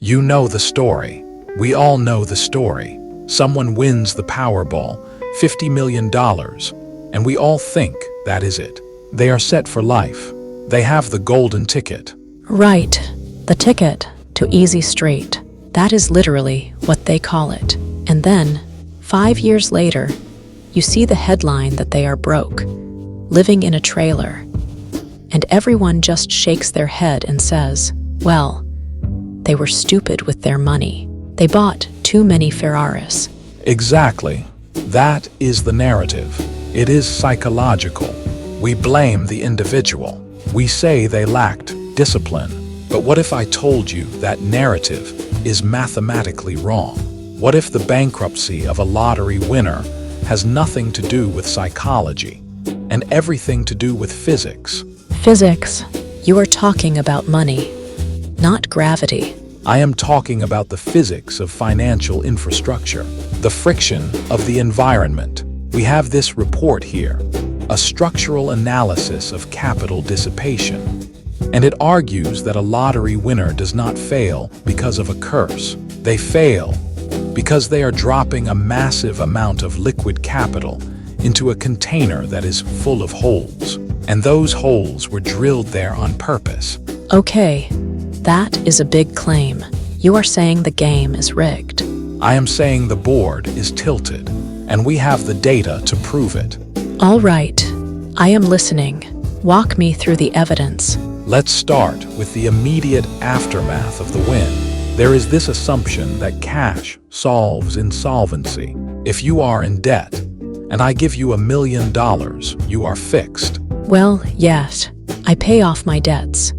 You know the story. We all know the story. Someone wins the Powerball, $50 million, and we all think that is it. They are set for life. They have the golden ticket. Right. The ticket to Easy Street. That is literally what they call it. And then, 5 years later, you see the headline that they are broke, living in a trailer. And everyone just shakes their head and says, well, they were stupid with their money. They bought too many Ferraris. Exactly. That is the narrative. It is psychological. We blame the individual. We say they lacked discipline. But what if I told you that narrative is mathematically wrong? What if the bankruptcy of a lottery winner has nothing to do with psychology and everything to do with physics? Physics. You are talking about money, not gravity. I am talking about the physics of financial infrastructure, the friction of the environment. We have this report here, a structural analysis of capital dissipation. And it argues that a lottery winner does not fail because of a curse. They fail because they are dropping a massive amount of liquid capital into a container that is full of holes. And those holes were drilled there on purpose. Okay, that is a big claim. You are saying the game is rigged. I am saying the board is tilted, and we have the data to prove it. All right, I am listening. Walk me through the evidence. Let's start with the immediate aftermath of the win. There is this assumption that cash solves insolvency. If you are in debt, and I give you $1 million, you are fixed. Well, yes, I pay off my debts,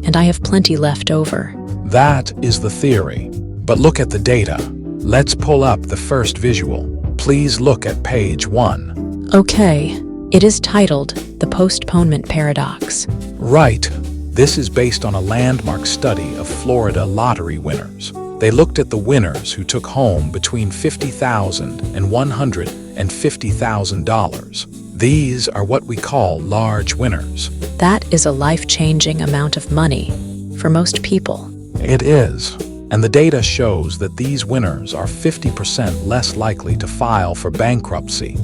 and I have plenty left over. That is the theory. But look at the data. Let's pull up the first visual. Please look at page 1. Okay, it is titled The Postponement Paradox. Right. This is based on a landmark study of Florida lottery winners. They looked at the winners who took home between $50,000 and $150,000. These are what we call large winners. That is a life-changing amount of money for most people. It is. And the data shows that these winners are 50% less likely to file for bankruptcy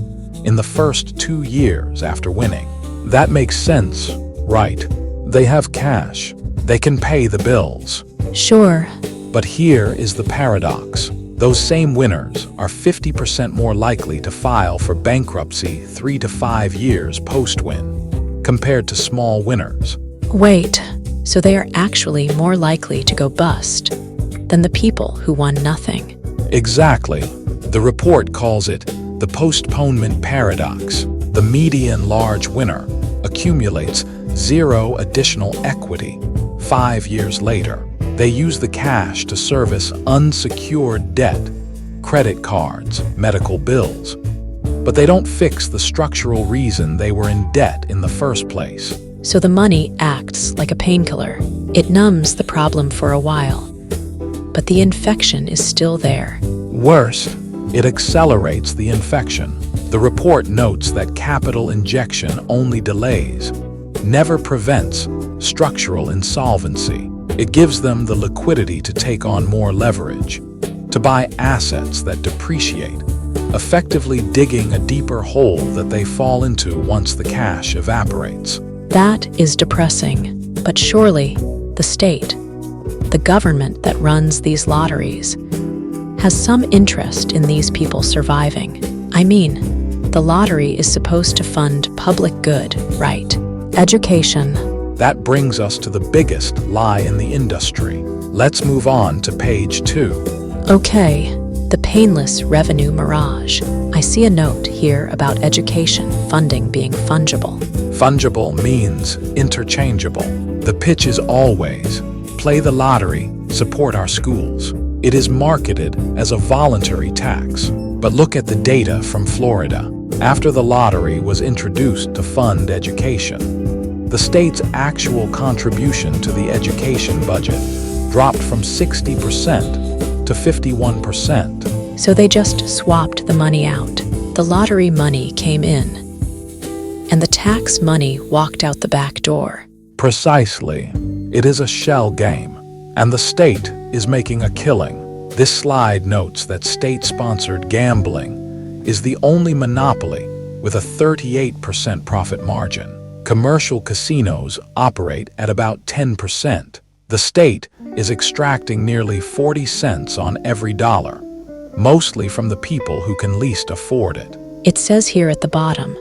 in the first 2 years after winning. That makes sense, right? They have cash. They can pay the bills. Sure. But here is the paradox. Those same winners are 50% more likely to file for bankruptcy 3 to 5 years post-win, compared to small winners. Wait, so they are actually more likely to go bust than the people who won nothing? Exactly. The report calls it the postponement paradox. The median large winner accumulates 0 additional equity 5 years later. They use the cash to service unsecured debt, credit cards, medical bills. But they don't fix the structural reason they were in debt in the first place. So the money acts like a painkiller. It numbs the problem for a while, but the infection is still there. Worst, it accelerates the infection. The report notes that capital injection only delays, never prevents structural insolvency. It gives them the liquidity to take on more leverage, to buy assets that depreciate, effectively digging a deeper hole that they fall into once the cash evaporates. That is depressing, but surely the state, the government that runs these lotteries, has some interest in these people surviving. I mean, the lottery is supposed to fund public good, right? Education. That brings us to the biggest lie in the industry. Let's move on to page 2. Okay, the Painless revenue mirage. I see a note here about education funding being fungible. Fungible means interchangeable. The pitch is always, play the lottery, support our schools. It is marketed as a voluntary tax. But look at the data from Florida. After the lottery was introduced to fund education, the state's actual contribution to the education budget dropped from 60% to 51%. So they just swapped the money out. The lottery money came in, and the tax money walked out the back door. Precisely. It is a shell game, and the state is making a killing. This slide notes that state-sponsored gambling is the only monopoly with a 38% profit margin. Commercial casinos operate at about 10%. The state is extracting nearly 40 cents on every dollar, mostly from the people who can least afford it. It says here at the bottom,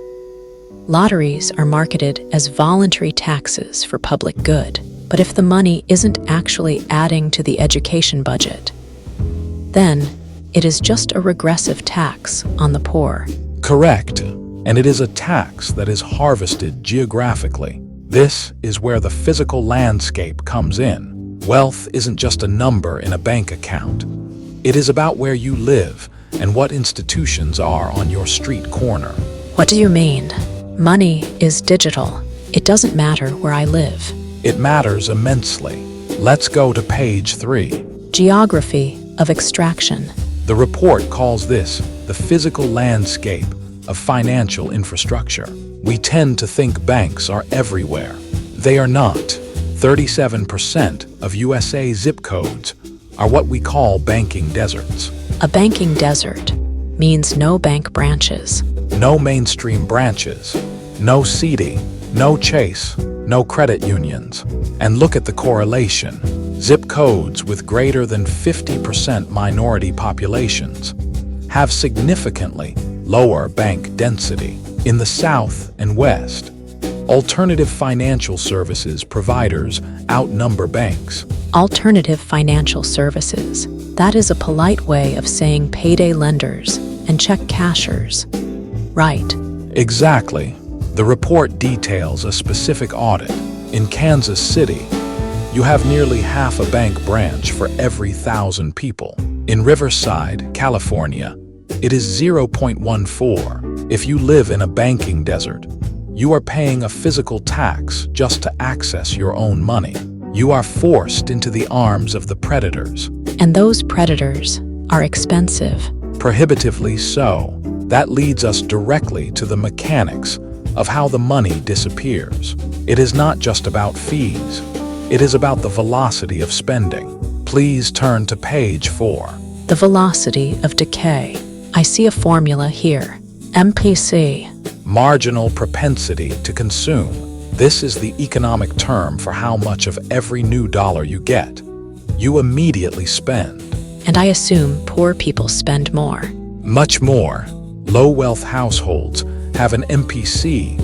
lotteries are marketed as voluntary taxes for public good. But if the money isn't actually adding to the education budget, then it is just a regressive tax on the poor. Correct. And it is a tax that is harvested geographically. This is where the physical landscape comes in. Wealth isn't just a number in a bank account. It is about where you live and what institutions are on your street corner. What do you mean? Money is digital. It doesn't matter where I live. It matters immensely. Let's go to page 3. Geography of extraction. The report calls this the physical landscape of financial infrastructure. We tend to think banks are everywhere. They are not. 37% of USA zip codes are what we call banking deserts. A banking desert means no bank branches. No mainstream branches, no CD, no Chase, no credit unions. And look at the correlation. Zip codes with greater than 50% minority populations have significantly lower bank density. In the South and West, alternative financial services providers outnumber banks. Alternative financial services. That is a polite way of saying payday lenders and check cashers. Right. Exactly. The report details a specific audit. In Kansas City, you have nearly half a bank branch for every 1,000 people. In Riverside, California, it is 0.14. If you live in a banking desert, you are paying a physical tax just to access your own money. You are forced into the arms of the predators. And those predators are expensive. Prohibitively so. That leads us directly to the mechanics of how the money disappears. It is not just about fees. It is about the velocity of spending. Please turn to page 4. The velocity of decay. I see a formula here. MPC. Marginal propensity to consume. This is the economic term for how much of every new dollar you get, you immediately spend. And I assume poor people spend more. Much more. Low-wealth households have an MPC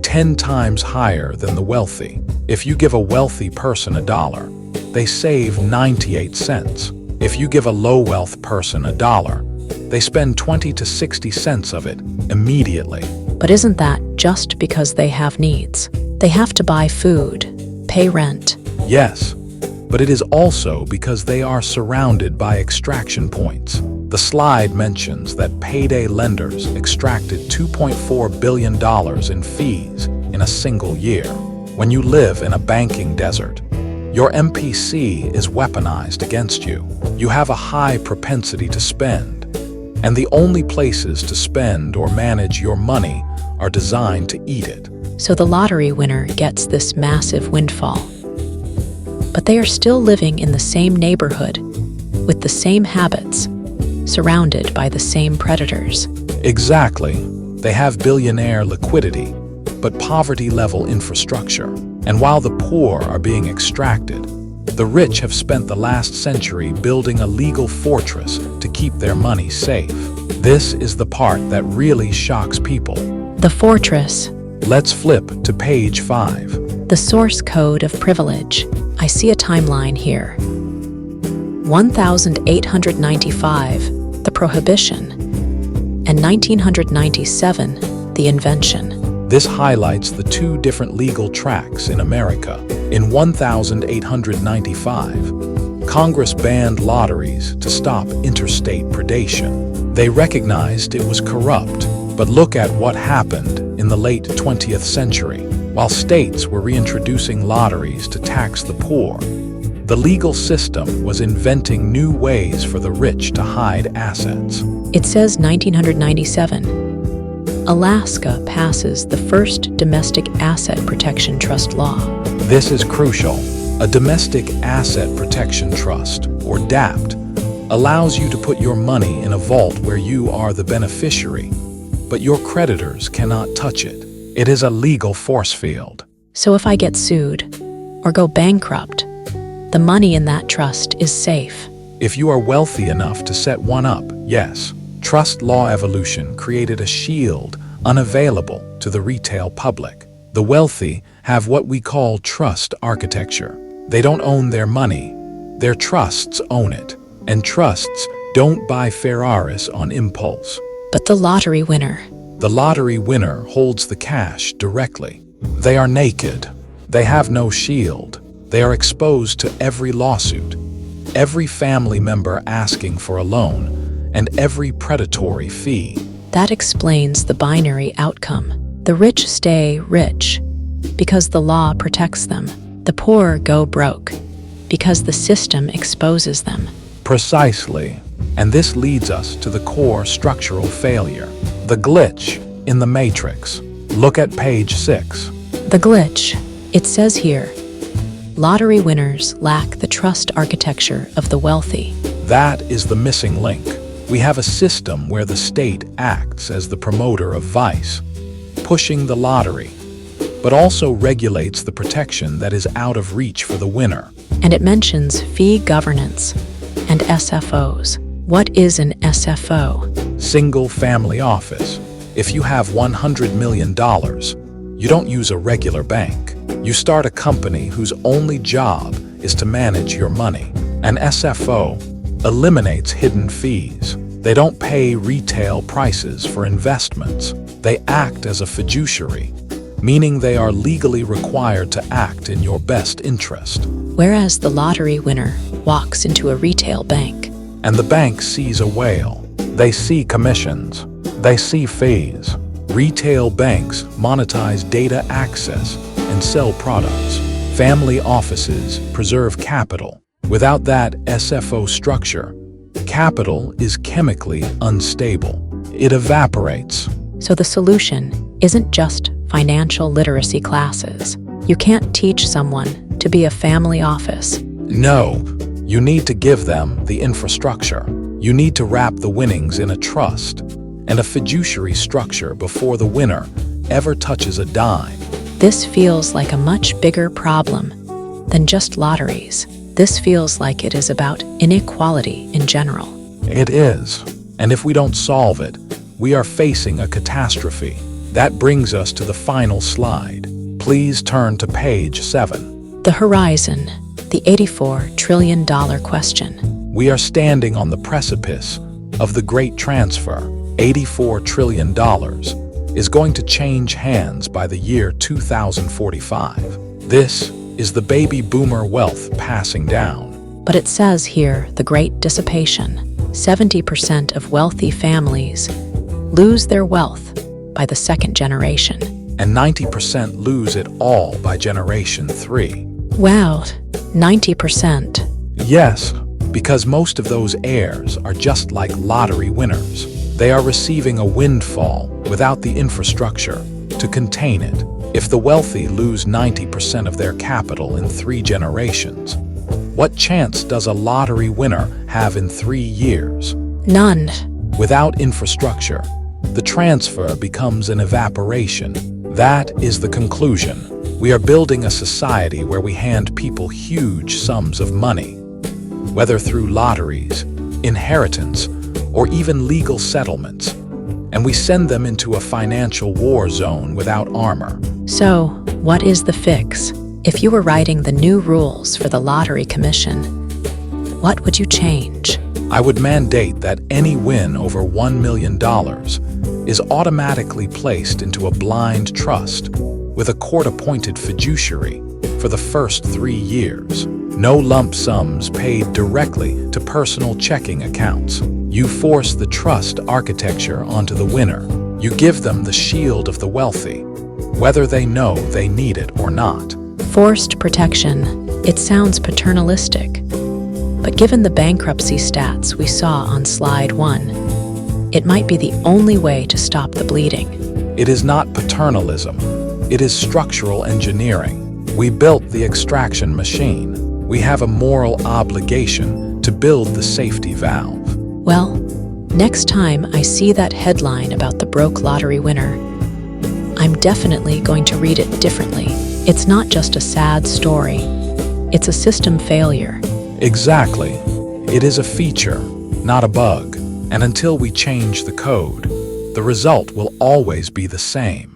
10 times higher than the wealthy. If you give a wealthy person $1, they save 98 cents. If you give a low-wealth person $1, they spend 20 to 60 cents of it immediately. But isn't that just because they have needs? They have to buy food, pay rent. Yes, but it is also because they are surrounded by extraction points. The slide mentions that payday lenders extracted $2.4 billion in fees in a single year. When you live in a banking desert, your MPC is weaponized against you. You have a high propensity to spend, and the only places to spend or manage your money are designed to eat it. So the lottery winner gets this massive windfall. But they are still living in the same neighborhood, with the same habits, surrounded by the same predators. Exactly. They have billionaire liquidity, but poverty-level infrastructure. And while the poor are being extracted, the rich have spent the last century building a legal fortress to keep their money safe. This is the part that really shocks people. The fortress. Let's flip to page 5. The source code of privilege. I see a timeline here. 1895, the prohibition, and 1997, the invention. This highlights the two different legal tracks in America. In 1895, Congress banned lotteries to stop interstate predation. They recognized it was corrupt, but look at what happened in the late 20th century. While states were reintroducing lotteries to tax the poor, the legal system was inventing new ways for the rich to hide assets. It says 1997. Alaska passes the first domestic asset protection trust law. This is crucial. A domestic asset protection trust, or DAPT, allows you to put your money in a vault where you are the beneficiary, but your creditors cannot touch it. It is a legal force field. So if I get sued or go bankrupt, the money in that trust is safe. If you are wealthy enough to set one up, yes. Trust law evolution created a shield unavailable to the retail public. The wealthy have what we call trust architecture. They don't own their money, their trusts own it. And trusts don't buy Ferraris on impulse. But the lottery winner. The lottery winner holds the cash directly. They are naked. They have no shield. They are exposed to every lawsuit, every family member asking for a loan, and every predatory fee. That explains the binary outcome. The rich stay rich because the law protects them. The poor go broke because the system exposes them. Precisely. And this leads us to the core structural failure, the glitch in the matrix. Look at page 6. The glitch. It says here, lottery winners lack the trust architecture of the wealthy. That is the missing link. We have a system where the state acts as the promoter of vice, pushing the lottery, but also regulates the protection that is out of reach for the winner. And it mentions fee governance and SFOs. What is an SFO? Single family office. If you have $100 million, you don't use a regular bank. You start a company whose only job is to manage your money. An SFO eliminates hidden fees. They don't pay retail prices for investments. They act as a fiduciary, meaning they are legally required to act in your best interest. Whereas the lottery winner walks into a retail bank. And the bank sees a whale. They see commissions. They see fees. Retail banks monetize data access and sell products. Family offices preserve capital. Without that SFO structure, capital is chemically unstable. It evaporates. So the solution isn't just financial literacy classes. You can't teach someone to be a family office. No, you need to give them the infrastructure. You need to wrap the winnings in a trust and a fiduciary structure before the winner ever touches a dime. This feels like a much bigger problem than just lotteries. This feels like it is about inequality in general. It is. And if we don't solve it, we are facing a catastrophe. That brings us to the final slide. Please turn to page 7. The horizon, the $84 trillion question. We are standing on the precipice of the great transfer. $84 trillion is going to change hands by the year 2045. This is the baby boomer wealth passing down. But it says here the great dissipation. 70% of wealthy families lose their wealth by the second generation. And 90% lose it all by generation 3. Wow, 90%. Yes, because most of those heirs are just like lottery winners. They are receiving a windfall without the infrastructure to contain it. If the wealthy lose 90% of their capital in 3 generations, what chance does a lottery winner have in 3 years? None. Without infrastructure, the transfer becomes an evaporation. That is the conclusion. We are building a society where we hand people huge sums of money, whether through lotteries, inheritance, or even legal settlements, and we send them into a financial war zone without armor. So, what is the fix? If you were writing the new rules for the Lottery Commission, what would you change? I would mandate that any win over $1 million is automatically placed into a blind trust with a court-appointed fiduciary for the first 3 years. No lump sums paid directly to personal checking accounts. You force the trust architecture onto the winner. You give them the shield of the wealthy, whether they know they need it or not. Forced protection. It sounds paternalistic. But given the bankruptcy stats we saw on slide 1, it might be the only way to stop the bleeding. It is not paternalism. It is structural engineering. We built the extraction machine. We have a moral obligation to build the safety valve. Well, next time I see that headline about the broke lottery winner, I'm definitely going to read it differently. It's not just a sad story. It's a system failure. Exactly. It is a feature, not a bug. And until we change the code, the result will always be the same.